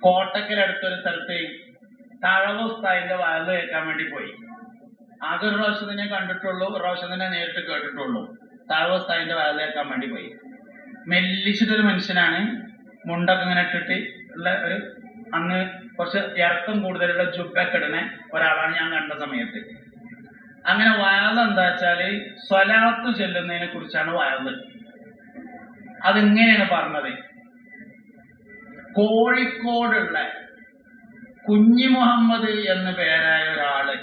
കോട്ടക്കലടുത്തൊരു സ്ഥലത്ത് തഴവ് ഉസ്താദിന്റെ വയല് കേൾക്കാൻ വേണ്ടി പോയി. ആകെ ഒരു പ്രാവശ്യം തന്നെ കണ്ടിട്ടുള്ളൂ, ഒരു പ്രാവശ്യം തന്നെ നേരിട്ട് കേട്ടിട്ടുള്ളൂ. തഴവ് ഉസ്താദിന്റെ വയല് കേൾക്കാൻ വേണ്ടി പോയി. മെല്ലിച്ചിട്ടൊരു മനുഷ്യനാണ്, മുണ്ടൊക്കെ ഇങ്ങനെ ഇട്ടിട്ട് ഉള്ള ഒരു, അന്ന് കുറച്ച് ഇറക്കം കൂടുതലുള്ള ജുബൊക്കെ ഇടുന്ന ഒരാളാണ് ഞാൻ കണ്ട സമയത്ത്. അങ്ങനെ വയല് എന്താ വെച്ചാല് സ്വലാത്ത് ചൊല്ലുന്നതിനെ കുറിച്ചാണ് വയല്. അതിങ്ങനെയാണ് പറഞ്ഞത്. കോഴിക്കോടുള്ള കുഞ്ഞി മുഹമ്മദ് എന്ന പേരായ ഒരാള്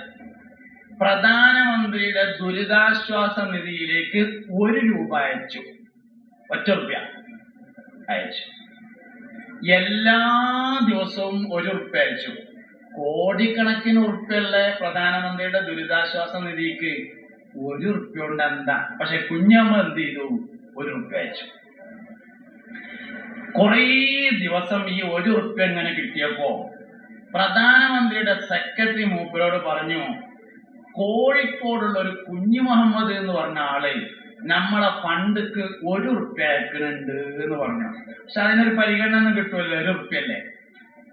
പ്രധാനമന്ത്രിയുടെ ദുരിതാശ്വാസ നിധിയിലേക്ക് 1 രൂപ അയച്ചു. 1 റുപ്യ അയച്ചു. എല്ലാ ദിവസവും 1 റുപ്യ അയച്ചു. കോടിക്കണക്കിന് ഉറുപ്പ്യുള്ള പ്രധാനമന്ത്രിയുടെ ദുരിതാശ്വാസ നിധിക്ക് 1 റുപ്യ കൊണ്ട് എന്താ? പക്ഷെ കുഞ്ഞമ്മ എന്ത് ചെയ്തു? 1 റുപ്യ അയച്ചു. കുറേ ദിവസം ഈ 1 റുപ്യ ഇങ്ങനെ കിട്ടിയപ്പോ പ്രധാനമന്ത്രിയുടെ സെക്രട്ടറി മൂപ്പരോട് പറഞ്ഞു, കോഴിക്കോടുള്ള ഒരു കുഞ്ഞു മുഹമ്മദ് എന്ന് പറഞ്ഞ ആള് നമ്മളെ ഫണ്ടിക്ക് 1 റുപ്യ അയക്കുന്നുണ്ട് എന്ന് പറഞ്ഞു. പക്ഷെ അതിനൊരു പരിഗണന ഒന്നും കിട്ടുമല്ലോ, 1 റുപ്യ അല്ലേ,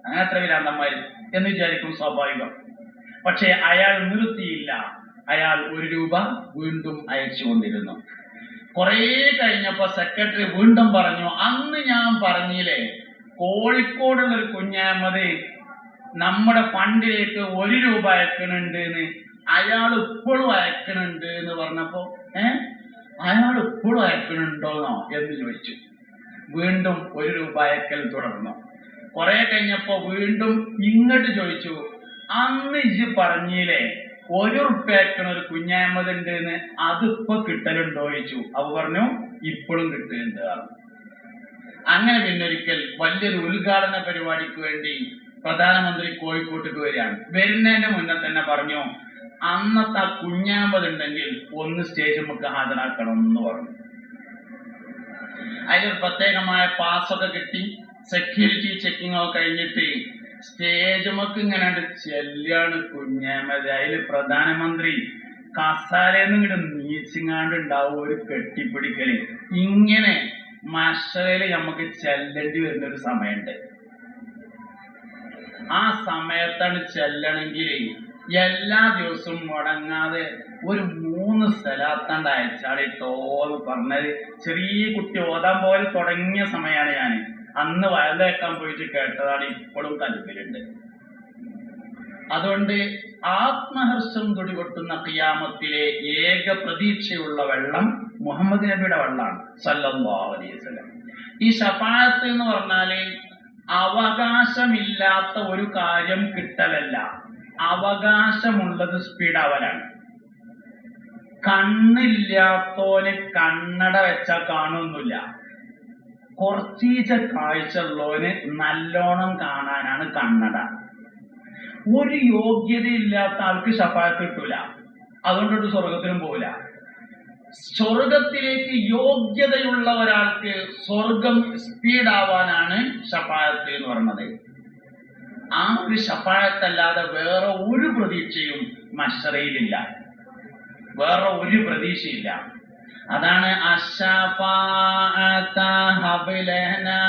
അങ്ങനെ എത്ര വിരാന്തന്മാര് എന്ന് വിചാരിക്കും, സ്വാഭാവികം. പക്ഷെ അയാൾ നിർത്തിയില്ല. അയാൾ 1 രൂപ വീണ്ടും അയച്ചുകൊണ്ടിരുന്നു. കുറെ കഴിഞ്ഞപ്പോ സെക്രട്ടറി വീണ്ടും പറഞ്ഞു, അന്ന് ഞാൻ പറഞ്ഞില്ലേ കോഴിക്കോടുള്ള ഒരു കുഞ്ഞഹമ്മദ് നമ്മുടെ ഫണ്ടിലേക്ക് 1 രൂപ അയക്കണുണ്ട് എന്ന്, അയാൾ ഇപ്പോഴും അയക്കണുണ്ട് എന്ന് പറഞ്ഞപ്പോ അയാൾ ഇപ്പോഴും അയക്കണുണ്ടോന്നോ എന്ന് ചോദിച്ചു. വീണ്ടും 1 രൂപ അയക്കൽ തുടർന്നു. കുറെ കഴിഞ്ഞപ്പോ വീണ്ടും ഇങ്ങോട്ട് ചോദിച്ചു, അന്ന് ഇജ്ജ് പറഞ്ഞില്ലേ 1 റുപ്യ അയക്കണ ഒരു കുഞ്ഞഹമ്മദ് ഉണ്ട് എന്ന്, അതിപ്പോ കിട്ടലുണ്ടോ ചോദിച്ചു. അവ പറഞ്ഞു ഇപ്പോഴും കിട്ടുന്നുണ്ട്. അങ്ങനെ പിന്നൊരിക്കൽ വലിയൊരു ഉദ്ഘാടന പരിപാടിക്ക് വേണ്ടി പ്രധാനമന്ത്രി കോഴിക്കോട്ടേക്ക് വരികയാണ്. വരുന്നതിന്റെ മുന്നേ തന്നെ പറഞ്ഞു, അന്നത്തെ ആ കുഞ്ഞഹമ്മദ് ഉണ്ടെങ്കിൽ ഒന്ന് സ്റ്റേജ് നമുക്ക് ഹാജരാക്കണം എന്ന് പറഞ്ഞു. അതിലൊരു പ്രത്യേകമായ പാസ്സൊക്കെ കിട്ടി, സെക്യൂരിറ്റി ചെക്കിംഗ് ഒക്കെ കഴിഞ്ഞിട്ട് സ്റ്റേജുമൊക്കെ ഇങ്ങനെ ചെല്ലാണ് കുഞ്ഞഹമ്മദ്. അതിൽ പ്രധാനമന്ത്രി കസാലയെന്ന് ഇങ്ങോട്ട് നീച്ചിങ്ങാണ്ട് ഉണ്ടാവും ഒരു കെട്ടിപ്പിടിക്കല്. ഇങ്ങനെ മഷയില് നമുക്ക് ചെല്ലേണ്ടി വരുന്ന ഒരു സമയമുണ്ട്. ആ സമയത്താണ് ചെല്ലണമെങ്കിൽ എല്ലാ ദിവസവും മുടങ്ങാതെ ഒരു 3 സ്ഥലത്താണ്ട് അയച്ചാളിട്ടോന്ന് പറഞ്ഞത്. ചെറിയ കുട്ടി ഓതാൻ പോലെ തുടങ്ങിയ സമയമാണ് ഞാൻ അന്ന് വയലേക്കാൻ പോയിട്ട് കേട്ടതാണ്, ഇപ്പോഴും കൽപ്പിലുണ്ട്. അതുകൊണ്ട് ആത്മഹർഷം തുടികൊട്ടുന്ന ഖിയാമത്തിലെ ഏക പ്രതീക്ഷയുള്ള വെള്ളം മുഹമ്മദ് നബിയുടെ വെള്ളമാണ് സല്ലല്ലാഹു അലൈഹി വസല്ലം. ഈ ശഫാഅത്ത് എന്ന് പറഞ്ഞാല് അവകാശമില്ലാത്ത ഒരു കാര്യം കിട്ടലല്ല, അവകാശമുള്ളത് സ്പീഡാവലാണ്. കണ്ണില്ലാത്തോന് കണ്ണട വെച്ചാൽ കാണുന്നില്ല. കുറച്ചീച്ച കാഴ്ച ഉള്ളവന് നല്ലോണം കാണാനാണ് കണ്ണട. ഒരു യോഗ്യതയില്ലാത്ത ആൾക്ക് ശഫാഅത്ത് കിട്ടൂല, അതുകൊണ്ടൊരു സ്വർഗത്തിലും പോവില്ല. സ്വർഗത്തിലേക്ക് യോഗ്യതയുള്ള ഒരാൾക്ക് സ്വർഗം സ്പീഡാവാനാണ് ശഫാഅത്ത് എന്ന് പറയുന്നത്. ആ ഒരു ശഫാഅത്തല്ലാതെ വേറെ ഒരു പ്രതീക്ഷയും മശ്റയിലില്ല, വേറെ ഒരു പ്രതീക്ഷയില്ല. അതാണ് അശ്ശഫാഅത ഹബ്ലനാ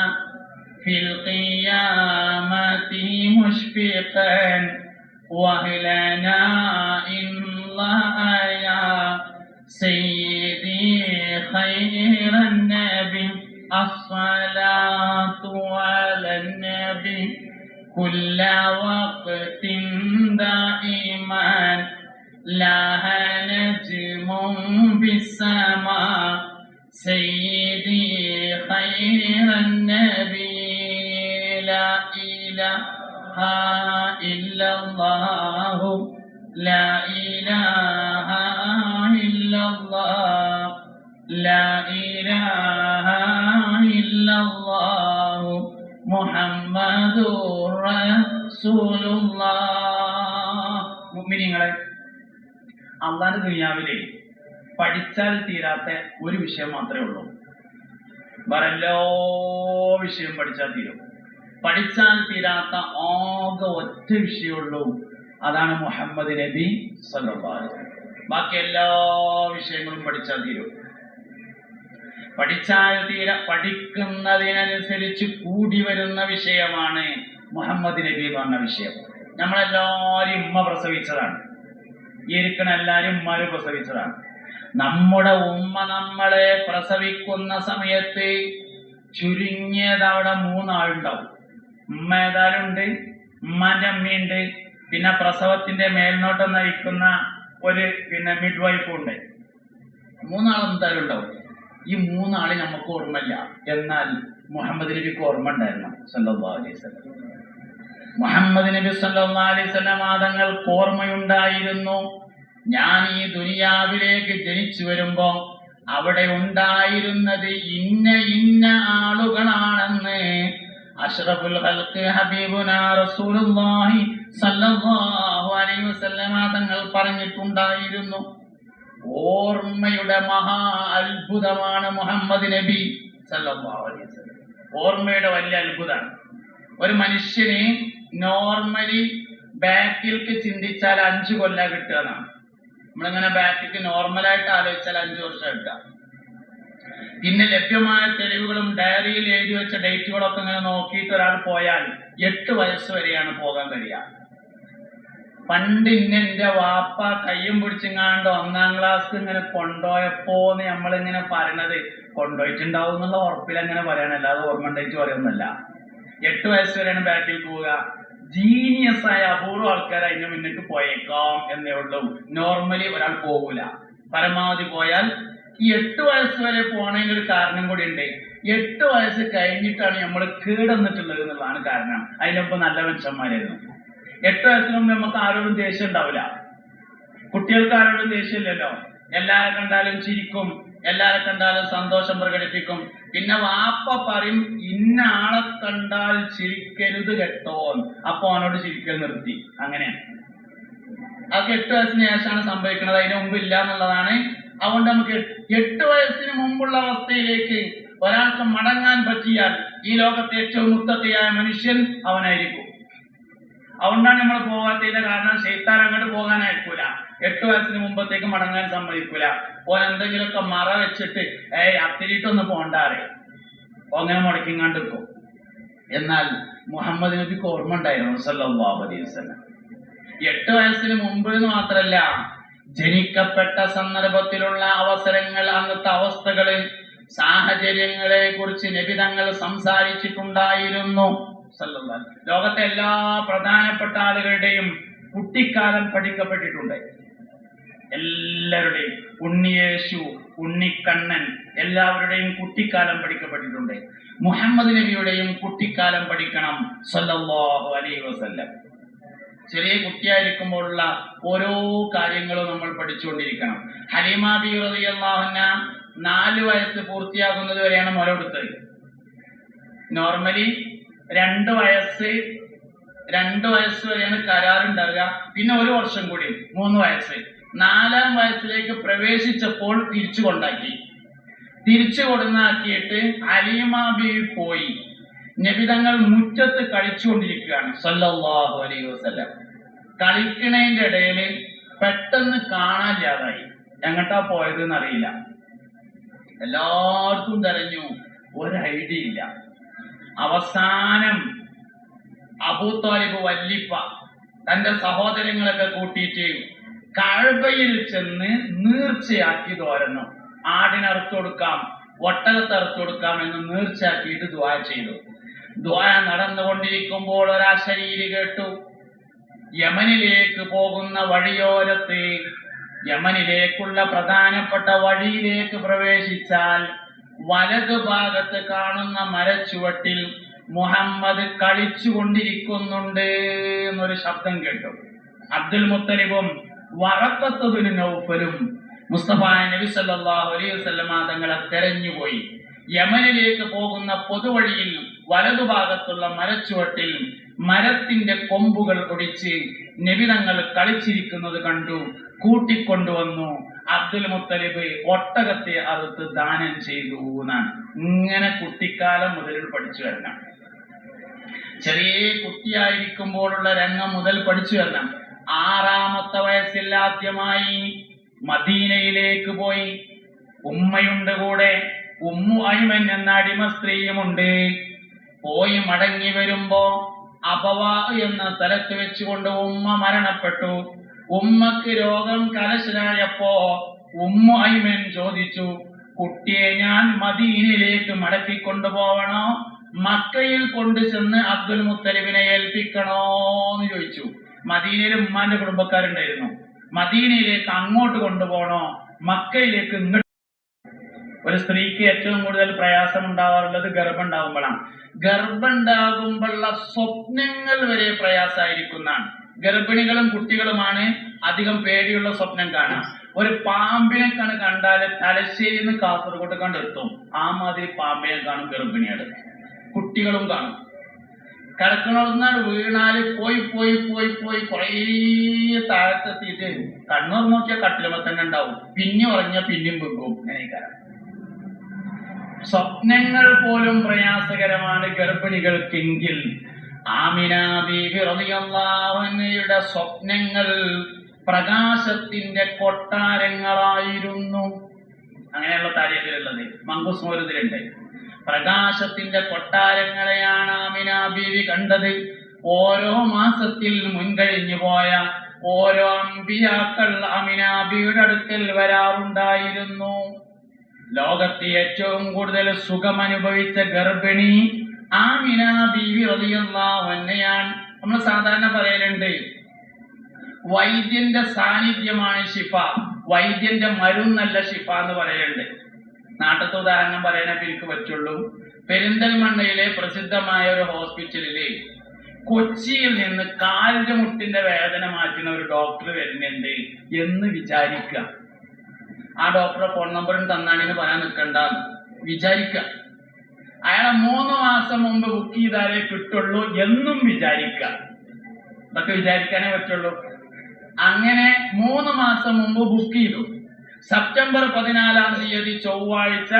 ഫിൽ ഖിയാമതി മുഷ്ഫിഖൻ വഹ്ലനാ ഇല്ലാ സയ്യിദി ഖൈറൻ നബി അസ്സലാത്തു അലൻ നബി കുല്ല വഖ്തിൻ ദായിമൻ ലാഹ നജ്മും ബിസ്സമാ സയ്യിദി ഖൈറൻ നബി ലാ ഇലാഹ ഇല്ലല്ലാഹു ലാ ഇലാഹ ഇല്ലല്ലാഹ് ലാ ഇലാഹ ഇല്ലല്ലാഹു മുഹമ്മദുർ റസൂലുള്ളാഹ്. മുഅ്മിനീങ്ങളെ, അള്ളാഹുവിന്റെ ദുനിയാവിലെ പഠിച്ചാൽ തീരാത്ത ഒരു വിഷയം മാത്രമേ ഉള്ളൂ. വേറെ എല്ലാ വിഷയം പഠിച്ചാൽ തീരും. പഠിച്ചാൽ തീരാത്ത ആകെ ഒറ്റ വിഷയമുള്ളൂ, അതാണ് മുഹമ്മദ് നബി സല്ലല്ലാഹു അലൈഹി വസല്ലം. ബാക്കി എല്ലാ വിഷയങ്ങളും പഠിച്ചാൽ തീരും. പഠിച്ചാൽ പഠിക്കുന്നതിനനുസരിച്ച് കൂടി വരുന്ന വിഷയമാണ് മുഹമ്മദ് നബി എന്ന് പറഞ്ഞ വിഷയം. നമ്മളെല്ലാരും ഉമ്മ പ്രസവിച്ചതാണ്, ഈ ഇരിക്കണ എല്ലാരും ഉമ്മാര് പ്രസവിച്ചതാണ്. നമ്മുടെ ഉമ്മ നമ്മളെ പ്രസവിക്കുന്ന സമയത്ത് ചുരുങ്ങിയത് അവിടെ 3 ആളുണ്ടാവും. ഉമ്മ ഏതായാലും ഉണ്ട്, ഉമ്മാന്റെ അമ്മയുണ്ട്, പിന്നെ പ്രസവത്തിന്റെ മേൽനോട്ടം നയിക്കുന്ന ഒരു മിഡ് വൈഫും ഉണ്ട്. 3 ആൾ എന്തായാലും ഉണ്ടാവും. ഈ 3 ആളെ നമുക്ക് ഓർമ്മയില്ല, എന്നാൽ മുഹമ്മദ് നബിക്ക് ഓർമ്മ ഉണ്ടായിരുന്നു സല്ലല്ലാഹു അലൈഹി വസല്ലം. മുഹമ്മദ് നബി സല്ലല്ലാഹു അലൈഹി വസല്ലം തങ്ങൾക്ക് ഓർമ്മയുണ്ടായിരുന്നു, ഞാൻ ഈ ദുനിയാവിലേക്ക് ജനിച്ചു വരുമ്പോ അവിടെ ഉണ്ടായിരുന്നത് ഇന്ന ഇന്ന ആളുകളാണെന്ന് അഷ്റഫുൽ ഖൽഖ് ഹബീബുനാ റസൂലുള്ളാഹി സല്ലല്ലാഹു അലൈഹി വസല്ലം തങ്ങൾ പറഞ്ഞിട്ടുണ്ടായിരുന്നു. ഓർമ്മയുടെ മഹാ അത്ഭുതമാണ് മുഹമ്മദ് നബി സല്ലല്ലാഹു അലൈഹി വസല്ലം. ഓർമ്മയുടെ വലിയ അത്ഭുതമാണ്. ഒരു മനുഷ്യന് നോർമലി ബാക്കിലേക്ക് ചിന്തിച്ചാൽ 5 കൊല്ലം കിട്ടുക എന്നാണ്. നമ്മളിങ്ങനെ ബാക്കിലേക്ക് നോർമലായിട്ട് ആലോചിച്ചാൽ 5 വർഷം കിട്ടുക. പിന്നെ ലഭ്യമായ തെളിവുകളും ഡയറിയിൽ എഴുതി വെച്ച ഡേറ്റുകളൊക്കെ ഇങ്ങനെ നോക്കിയിട്ട് ഒരാൾ പോയാൽ 8 വയസ്സ് വരെയാണ് പോകാൻ കഴിയുക. പണ്ട് എന്റെ വാപ്പ കയ്യും പിടിച്ചിങ്ങാണ്ട് 1ാം ക്ലാസ് ഇങ്ങനെ കൊണ്ടുപോയപ്പോന്ന് നമ്മളിങ്ങനെ പറയണത് കൊണ്ടുപോയിട്ടുണ്ടാവും എന്നുള്ള ഉറപ്പിലങ്ങനെ പറയണം, അല്ലാതെ ഓർമ്മ ഉണ്ടായിട്ട് പറയുന്നല്ല. 8 വയസ്സ് വരെയാണ് ബാക്കിൽ പോവുക. ജീനിയസ് ആയ അപൂർവ ആൾക്കാർ അതിന് മുന്നിട്ട് പോയേക്കാം എന്നേ ഉള്ളൂ. നോർമലി ഒരാൾ പോകൂല. പരമാവധി പോയാൽ ഈ 8 വയസ്സ് വരെ പോണതിന് ഒരു കാരണം കൂടി ഉണ്ട്. 8 വയസ്സ് കഴിഞ്ഞിട്ടാണ് നമ്മൾ കീടന്നിട്ടുള്ളത് എന്നുള്ളതാണ് കാരണം. അതിനൊപ്പം നല്ല മനുഷ്യന്മാരായിരുന്നു. 8 വയസ്സിന് മുമ്പ് നമുക്ക് ആരോടും ദേഷ്യം ഉണ്ടാവില്ല. കുട്ടികൾക്ക് ആരോടും ദേഷ്യമില്ലല്ലോ. എല്ലാരെ കണ്ടാലും ചിരിക്കും, എല്ലാരെ കണ്ടാലും സന്തോഷം പ്രകടിപ്പിക്കും. പിന്നെ വാപ്പ പറയും ഇന്ന ആളെ കണ്ടാൽ ചിരിക്കരുത് കേട്ടോ, അപ്പൊ അവനോട് ചിരിക്കൽ നിർത്തി. അങ്ങനെയാണ്. അതൊക്കെ 8 വയസ്സിന് ശേഷമാണ് സംഭവിക്കുന്നത്, അതിന് മുമ്പ് ഇല്ല എന്നുള്ളതാണ്. അതുകൊണ്ട് നമുക്ക് 8 വയസ്സിന് മുമ്പുള്ള അവസ്ഥയിലേക്ക് ഒരാൾക്ക് മടങ്ങാൻ പറ്റിയാൽ ഈ ലോകത്തെ ഏറ്റവും മുത്തഖിയായ മനുഷ്യൻ അവനായിരിക്കും. അതുകൊണ്ടാണ് നമ്മൾ പോകാത്തതിന്റെ കാരണം, ശൈത്താൻ അങ്ങോട്ട് പോകാൻ അയക്കൂല. 8 വയസ്സിന് മുമ്പത്തേക്ക് മടങ്ങാൻ സമ്മതിക്കൂല. ഓൻ എന്തെങ്കിലുമൊക്കെ മറ വെച്ചിട്ട് അത്തിരിട്ടൊന്ന് പോണ്ടാറേ അങ്ങനെ മുടക്കിങ്ങാണ്ട് വെക്കും. എന്നാൽ മുഹമ്മദ് നബിക്ക് ഓർമ്മ ഉണ്ടായിരുന്നു സല്ലല്ലാഹു അലൈഹി വസല്ലം. 8 വയസ്സിന് മുമ്പ് എന്ന് മാത്രല്ല, ജനിക്കപ്പെട്ട സന്ദർഭത്തിലുള്ള അവസരങ്ങൾ, അന്നത്തെ അവസ്ഥകള്, സാഹചര്യങ്ങളെ കുറിച്ച് നബി തങ്ങൾ സംസാരിച്ചിട്ടുണ്ടായിരുന്നു. ലോകത്തെ എല്ലാ പ്രധാനപ്പെട്ട ആളുകളുടെയും കുട്ടിക്കാലം പഠിക്കപ്പെട്ടിട്ടുണ്ട്. എല്ലാവരുടെയും, ഉണ്ണിയേശു, ഉണ്ണിക്കണ്ണൻ, എല്ലാവരുടെയും കുട്ടിക്കാലം പഠിക്കപ്പെട്ടിട്ടുണ്ട്. മുഹമ്മദ് നബിയുടെയും കുട്ടിക്കാലം പഠിക്കണം സല്ലല്ലാഹു അലൈഹി വസല്ലം. ചെറിയ കുട്ടിയായിരിക്കുമ്പോഴുള്ള ഓരോ കാര്യങ്ങളും നമ്മൾ പഠിച്ചുകൊണ്ടിരിക്കണം. ഹലീമ ബിബി റളിയല്ലാഹു അൻഹ 4 വയസ്സ് പൂർത്തിയാകുന്നത് വരെയാണ് മുല കൊടുത്തത്. നോർമലി 2 വയസ്സ് വരെയാണ് കരാറുണ്ടാവുക. പിന്നെ 1 വർഷം കൂടി 3 വയസ്സ്. 4ാം വയസ്സിലേക്ക് പ്രവേശിച്ചപ്പോൾ തിരിച്ചു കൊണ്ടാക്കി. തിരിച്ചു കൊണ്ടാക്കിയിട്ട് ഹലീമ ബീവി പോയി. നബിതങ്ങൾ മുറ്റത്ത് കളിച്ചുകൊണ്ടിരിക്കുകയാണ് സല്ലല്ലാഹു അലൈഹി വസല്ലം. കളിക്കണതിന്റെ ഇടയിൽ പെട്ടെന്ന് കാണാനില്ലാതായി. എങ്ങട്ടാ പോയതെന്ന് അറിയില്ല. എല്ലാവർക്കും തെരഞ്ഞു, ഒരു ഐഡിയ ഇല്ല. അവസാനം അബൂ ത്വാലിബ് വല്ലിപ്പ തന്റെ സഹോദരങ്ങളൊക്കെ കൂട്ടിയിട്ട് കഅബയിൽ ചെന്ന് നീർച്ചയാക്കി തോരണം. ആടിനറുത്തു കൊടുക്കാം, ഒട്ടകത്തെ അറുത്തു കൊടുക്കാം എന്ന് നീർച്ചയാക്കിയിട്ട് ദുആ ചെയ്തു. ദുആ നടന്നുകൊണ്ടിരിക്കുമ്പോൾ ഒരു അശരീരി കേട്ടു. യമനിലേക്ക് പോകുന്ന വഴിയോരത്ത്, യമനിലേക്കുള്ള പ്രധാനപ്പെട്ട വഴിയിലേക്ക് പ്രവേശിച്ചാൽ വലതു ഭാഗത്ത് കാണുന്ന മരച്ചുവട്ടിൽ മുഹമ്മദ് കളിച്ചുകൊണ്ടിരിക്കുന്നുണ്ട് എന്നൊരു ശബ്ദം കേട്ടു. അബ്ദുൽ മുത്തലിബും വറഖത്ത് ബിൻ നൗഫലും മുസ്തഫ നബി സല്ലല്ലാഹു അലൈഹി വസല്ലം തങ്ങളെ തെരഞ്ഞുപോയി. യമനിലേക്ക് പോകുന്ന പൊതുവഴിയിൽ വലതുഭാഗത്തുള്ള മരച്ചുവട്ടിൽ മരത്തിന്റെ കൊമ്പുകൾ ഒടിച്ച് നബി തങ്ങൾ കളിച്ചിരിക്കുന്നത് കണ്ടു. കൂട്ടിക്കൊണ്ടുവന്നു. അബ്ദുൽ മുത്തലിബ് ഒട്ടകത്തെ അറുത്ത് ദാനം ചെയ്തു എന്നാണ്. ഇങ്ങനെ കുട്ടിക്കാലം മുതൽ പഠിച്ചു വരണം. ചെറിയ കുട്ടിയായിരിക്കുമ്പോഴുള്ള രംഗം മുതൽ പഠിച്ചു വരണം. 6ാമത്തെ വയസ്സിൽ ആദ്യമായി മദീനയിലേക്ക് പോയി. ഉമ്മയുണ്ട് കൂടെ, ഉമ്മു ഐമൻ എന്ന അടിമ സ്ത്രീയുമുണ്ട്. പോയി മടങ്ങി വരുമ്പോ അബവാ എന്ന സ്ഥലത്ത് വെച്ചുകൊണ്ട് ഉമ്മ മരണപ്പെട്ടു. ഉമ്മക്ക് രോഗം കലശലായപ്പോ ഉമ്മു ഐമൻ ചോദിച്ചു, കുട്ടിയെ ഞാൻ മദീനയിലേക്ക് മടക്കിക്കൊണ്ടുപോകണോ, മക്കയിൽ കൊണ്ടു ചെന്ന് അബ്ദുൽ മുത്തലിബിനെ ഏൽപ്പിക്കണോ എന്ന് ചോദിച്ചു. മദീനയിൽ ഉമ്മാന്റെ കുടുംബക്കാരുണ്ടായിരുന്നു. മദീനയിലേക്ക് അങ്ങോട്ട് കൊണ്ടുപോകണോ, മക്കയിലേക്ക് ഇങ്ങോട്ട്? ഒരു സ്ത്രീക്ക് ഏറ്റവും കൂടുതൽ പ്രയാസം ഉണ്ടാവാറുള്ളത് ഗർഭം ഉണ്ടാകുമ്പോഴാണ്. ഗർഭം ഉണ്ടാകുമ്പോഴുള്ള സ്വപ്നങ്ങൾ വരെ പ്രയാസമായിരിക്കുന്നതാണ്. ഗർഭിണികളും കുട്ടികളുമാണ് അധികം പേടിയുള്ള സ്വപ്നം കാണാം. ഒരു പാമ്പിനെ കണ്ടാൽ തലശ്ശേരിന്ന് കാസർഗോഡ് കണ്ടെത്തും. ആ മാതിരി പാമ്പിനെ കാണും ഗർഭിണികൾ, കുട്ടികളും കാണും. കിടക്കണോന്നാൾ വീണാല് പോയി പോയി പോയി പോയി കുറേ താഴത്തെത്തിയിട്ട് കണ്ണൂർ നോക്കിയാൽ കട്ടിലുമ തന്നെ ഉണ്ടാവും. പിന്നെ ഉറങ്ങിയ പിന്നെയും വെക്കും. അങ്ങനെയൊക്കെ സ്വപ്നങ്ങൾ പോലും പ്രയാസകരമാണ് ഗർഭിണികൾക്കെങ്കിൽ ആമിന ബീവി റളിയല്ലാഹു അൻഹയുടെ സ്വപ്നങ്ങൾ പ്രകാശത്തിന്റെ കൊട്ടാരങ്ങളായിരുന്നു. അങ്ങനെയുള്ള താരീഖിലുള്ളത് മങ്കൂസ് മൗലൂദിലുണ്ട്. പ്രകാശത്തിന്റെ കൊട്ടാരങ്ങളെയാണ് ആമിന ബീവി കണ്ടത്. ഓരോ മാസത്തിൽ മുൻകഴിഞ്ഞു പോയ ഓരോ അമ്പിയാക്കൾ ആമിന ബീവിയുടെ അടുക്കൽ വരാറുണ്ടായിരുന്നു. ലോകത്തെ ഏറ്റവും കൂടുതൽ സുഖമനുഭവിച്ച ഗർഭിണി ആമിന ബീവി റളിയല്ലാഹു അൻഹയാണ്. നമ്മൾ സാധാരണ പറയലുണ്ട്, വൈദ്യന്റെ സാന്നിധ്യമാണ് ശിഫ, വൈദ്യന്റെ മരുന്നല്ല ശിഫ എന്ന് പറയലുണ്ട്. നാട്ടത്തെ ഉദാഹരണം പറയാനേ എനിക്ക് പറ്റുള്ളൂ. പെരിന്തൽമണ്ണയിലെ പ്രസിദ്ധമായ ഒരു ഹോസ്പിറ്റലില് കൊച്ചിയിൽ നിന്ന് കാലിന്റെ മുട്ടിന്റെ വേദന മാറ്റുന്ന ഒരു ഡോക്ടർ വരുന്നുണ്ട് എന്ന് വിചാരിക്കുക. ആ ഡോക്ടറെ ഫോൺ നമ്പറും തന്നാണിന്ന് പറയാൻ നിൽക്കണ്ട വിചാരിക്കുക. അയാളെ 3 മാസം മുമ്പ് ബുക്ക് ചെയ്താലേ കിട്ടുള്ളൂ എന്നും വിചാരിക്കുക. ഇതൊക്കെ വിചാരിക്കാനേ പറ്റുള്ളൂ. അങ്ങനെ 3 മാസം മുമ്പ് ബുക്ക് ചെയ്തു. സെപ്റ്റംബർ 14-ാം തീയതി ചൊവ്വാഴ്ച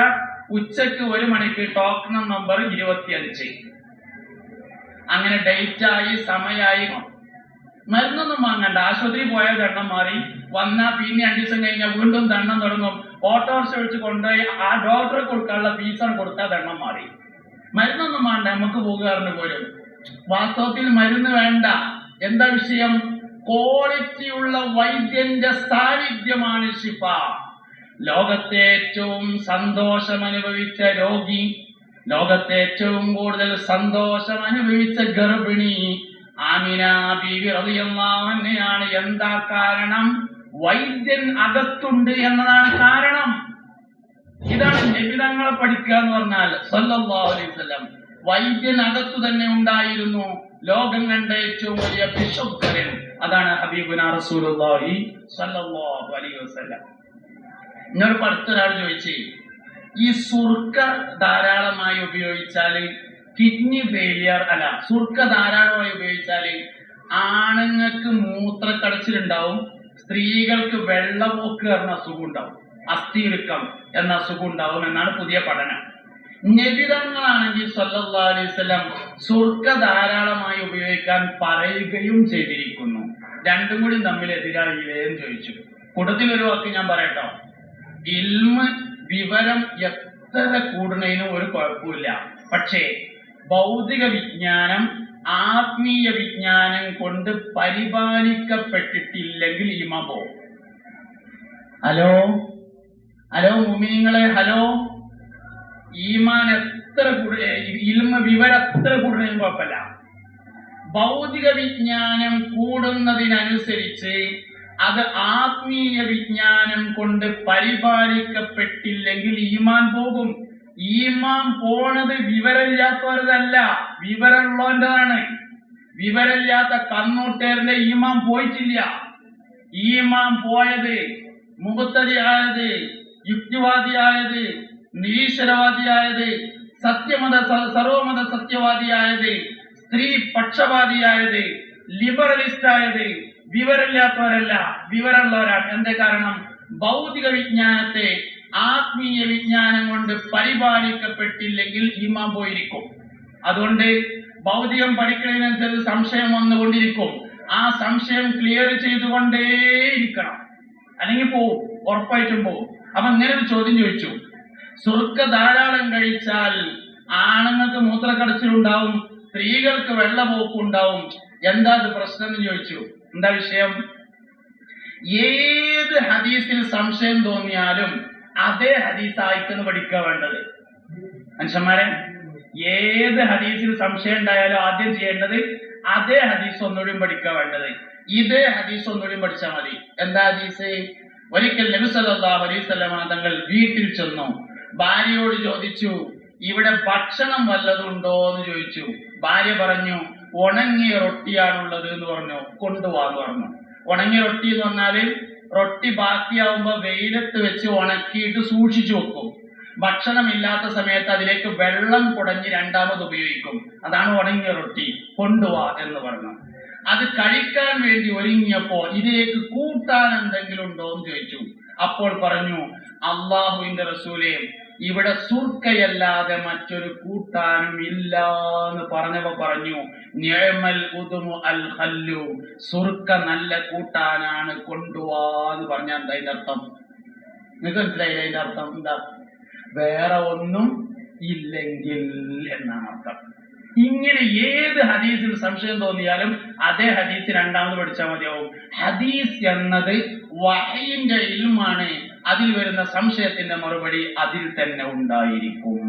ഉച്ചക്ക് 1 മണിക്ക് ടോക്കൺ നമ്പർ 25. അങ്ങനെ ഡേറ്റായി, സമയായി. മരുന്നൊന്നും വാങ്ങണ്ട, ആശുപത്രി പോയാൽ ദണ്ണം മാറി, വന്നാൽ പിന്നെ 2 ദിവസം കഴിഞ്ഞാൽ വീണ്ടും ദണ്ണം തുടങ്ങും. ഓട്ടോറിക്ഷ വെച്ച് കൊണ്ടുപോയി ആ ഡോക്ടറെ കൊടുക്കാനുള്ള ഫീസാണ് കൊടുത്താൽ ദണ്ണം മാറി. മരുന്നൊന്നും വേണ്ട, നമുക്ക് പോകുകാരന് പോലും. വാസ്തവത്തിൽ മരുന്ന് വേണ്ട. എന്താ വിഷയം? ക്വാളിറ്റിയുള്ള വൈദ്യന്റെ സാന്നിധ്യമാണ് ശിഫ. ലോകത്തെ ഏറ്റവും സന്തോഷം അനുഭവിച്ച രോഗി, ലോകത്തെ ഏറ്റവും കൂടുതൽ സന്തോഷം അനുഭവിച്ച ഗർഭിണി ആമിന ബീവി റളിയല്ലാഹു അൻഹയാണ്. എന്താ കാരണം? വൈദ്യൻ അകത്തുണ്ട് എന്നതാണ് കാരണം. ഇതാണ് നബിതങ്ങളെ പഠിക്കുക എന്ന് പറഞ്ഞാൽ സല്ലല്ലാഹു അലൈഹി വസല്ലം. വൈദ്യൻ അകത്തു തന്നെ ഉണ്ടായിരുന്നു. ലോകം കണ്ട ഏറ്റവും വലിയ ബിഷപ്പുകാരൻ അതാണ് ഹബീബുനാ റസൂലുള്ളാഹി സല്ലല്ലാഹു അലൈഹി വസല്ലം. എന്നോട് അടുത്തൊരാൾ ചോദിച്ചു, ഈ സുർക്ക ധാരാളമായി ഉപയോഗിച്ചാൽ കിഡ്നി ഫെയിലിയർ അല്ല, സുർക്ക ധാരാളമായി ഉപയോഗിച്ചാൽ ആണുങ്ങൾക്ക് മൂത്രക്കടച്ചിലുണ്ടാവും, സ്ത്രീകൾക്ക് വെള്ളപോക്ക് എന്ന അസുഖം ഉണ്ടാവും, അസ്ഥിവൃക്കം എന്ന അസുഖം ഉണ്ടാവും എന്നാണ് പുതിയ പഠനം. നബിതങ്ങളാണെങ്കിൽ സല്ലല്ലാഹു അലൈഹി വസല്ലം സുർക്ക ധാരാളമായി ഉപയോഗിക്കാൻ പറയുകയും ചെയ്തിരിക്കുന്നു. രണ്ടും കൂടി തമ്മിൽ എതിരായില്ലേ എന്ന് ചോദിച്ചു. കൂട്ടത്തിലൊരു വാക്ക് ഞാൻ പറയട്ടോ, ഇൽമ് വിവരം എത്ര കൂടുന്നതിനും ഒരു കുഴപ്പമില്ല. പക്ഷേ ഭൗതിക വിജ്ഞാനം ആത്മീയ വിജ്ഞാനം കൊണ്ട് പരിപാലിക്കപ്പെട്ടിട്ടില്ലെങ്കിൽ ഈമാൻ പോകും. ഹലോ ഹലോ മുഅ്മിനീങ്ങളെ, ഹലോ. ഈമാൻ എത്ര ഇൽമ് വിവരം എത്ര കൂടുന്നതിനും കുഴപ്പമില്ല. ഭൗതിക വിജ്ഞാനം കൂടുന്നതിനനുസരിച്ച് അത് ആത്മീയ വിജ്ഞാനം കൊണ്ട് പരിപാലിക്കപ്പെട്ടില്ലെങ്കിൽ ഈമാൻ പോകും. ഈമാൻ പോണത് വിവരമില്ലാത്തവരതല്ല, വിവരമുള്ളവൻ്റെതാണ്. വിവരമില്ലാത്ത കണ്ണൂട്ടേറിന്റെ ഈമാൻ പോയിട്ടില്ല. ഈമാൻ പോയത് മുബത്തദിയായത്, യുക്തിവാദിയായത്, നിരീശ്വരവാദിയായത്, സർവമത സത്യവാദിയായത്, സ്ത്രീ പക്ഷപാതിയായത്, ലിബറലിസ്റ്റ് ആയത് വിവരമില്ലാത്തവരല്ല, വിവരമുള്ളവരാണ്. എന്താ കാരണം? ഭൗതിക വിജ്ഞാനത്തെ ആത്മീയ വിജ്ഞാനം കൊണ്ട് പരിപാലിക്കപ്പെട്ടില്ലെങ്കിൽ ഈമാൻ പോയിരിക്കും. അതുകൊണ്ട് ഭൗതികം പഠിക്കുന്നതിനനുസരിച്ച് സംശയം വന്നുകൊണ്ടിരിക്കും. ആ സംശയം ക്ലിയർ ചെയ്തുകൊണ്ടേയിരിക്കണം, അല്ലെങ്കിൽ പോവും, ഉറപ്പായിട്ടും പോവും. അപ്പൊ ഇങ്ങനെ ഒരു ചോദ്യം ചോദിച്ചു, സുർക്ക ധാരാളം കഴിച്ചാൽ ആണുങ്ങൾക്ക് മൂത്രക്കടച്ചിലുണ്ടാവും, സ്ത്രീകൾക്ക് വെള്ളപോക്കുണ്ടാവും. എന്താ അത് പ്രശ്നം എന്ന് ചോദിച്ചു. എന്താ വിഷയം? ഏത് ഹദീസിൽ സംശയം തോന്നിയാലും അതേ ഹദീസായിട്ടെന്ന് പഠിക്കുക വേണ്ടത്. മനുഷ്യന്മാരെ, ഏത് ഹദീസിൽ സംശയം ഉണ്ടായാലും ആദ്യം ചെയ്യേണ്ടത് അതേ ഹദീസ് ഒന്നുകൂടിയും പഠിക്കുക വേണ്ടത്. ഇതേ ഹദീസ് ഒന്നുകൂടിയും പഠിച്ചാൽ മതി. എന്താ ഹദീസ്? ഒരിക്കൽ നബി സല്ലല്ലാഹു അലൈഹി വസല്ലം തങ്ങൾ വീട്ടിൽ ചെന്നു. ഭാര്യയോട് ചോദിച്ചു, ഇവിടെ ഭക്ഷണം വല്ലതുണ്ടോ എന്ന് ചോദിച്ചു. ഭാര്യ പറഞ്ഞു, ഉണങ്ങിയ റൊട്ടിയാണുള്ളത് എന്ന് പറഞ്ഞു. കൊണ്ടുപോവാന്ന് പറഞ്ഞു. ഉണങ്ങിയ റൊട്ടി എന്ന് പറഞ്ഞാല് റൊട്ടി ബാക്കിയാവുമ്പോ വെയിലത്ത് വെച്ച് ഉണക്കിയിട്ട് സൂക്ഷിച്ചു വെക്കും. ഭക്ഷണമില്ലാത്ത സമയത്ത് അതിലേക്ക് വെള്ളം കുടഞ്ഞ് രണ്ടാമത് ഉപയോഗിക്കും. അതാണ് ഉണങ്ങിയ റൊട്ടി. കൊണ്ടുപോവാ എന്ന് പറഞ്ഞു. അത് കഴിക്കാൻ വേണ്ടി ഒരുങ്ങിയപ്പോ ഇതിലേക്ക് കൂട്ടാൻ എന്തെങ്കിലും ഉണ്ടോ എന്ന് ചോദിച്ചു. അപ്പോൾ പറഞ്ഞു, അള്ളാഹുവിന്റെ റസൂലേ, ഇവിടെ സുർക്കയല്ലാതെ മറ്റൊരു കൂട്ടാനും ഇല്ല എന്ന് പറഞ്ഞപ്പോ പറഞ്ഞു, നിഅമൽ ഉദ്മു അൽ ഖല്ലു, സുർക്ക നല്ല കൂട്ടാനാണ്, കൊണ്ടുപോവാന്ന് പറഞ്ഞ എന്താ അതിന്റെ അർത്ഥം? നിങ്ങൾക്ക് മനസ്സിലായില്ല അതിന്റെ അർത്ഥം എന്താ? വേറെ ഒന്നും ഇല്ലെങ്കിൽ എന്നാണ് അർത്ഥം. ഇങ്ങനെ ഏത് ഹദീസിൽ സംശയം തോന്നിയാലും അതേ ഹദീസ് രണ്ടാമത് പഠിച്ചാൽ മതിയാവും. ഹദീസ് എന്നത് വഹയിന്റെ ഇൽമാണ്. അതിൽ വരുന്ന സംശയത്തിന്റെ മറുപടി അതിൽ തന്നെ ഉണ്ടായിരിക്കും.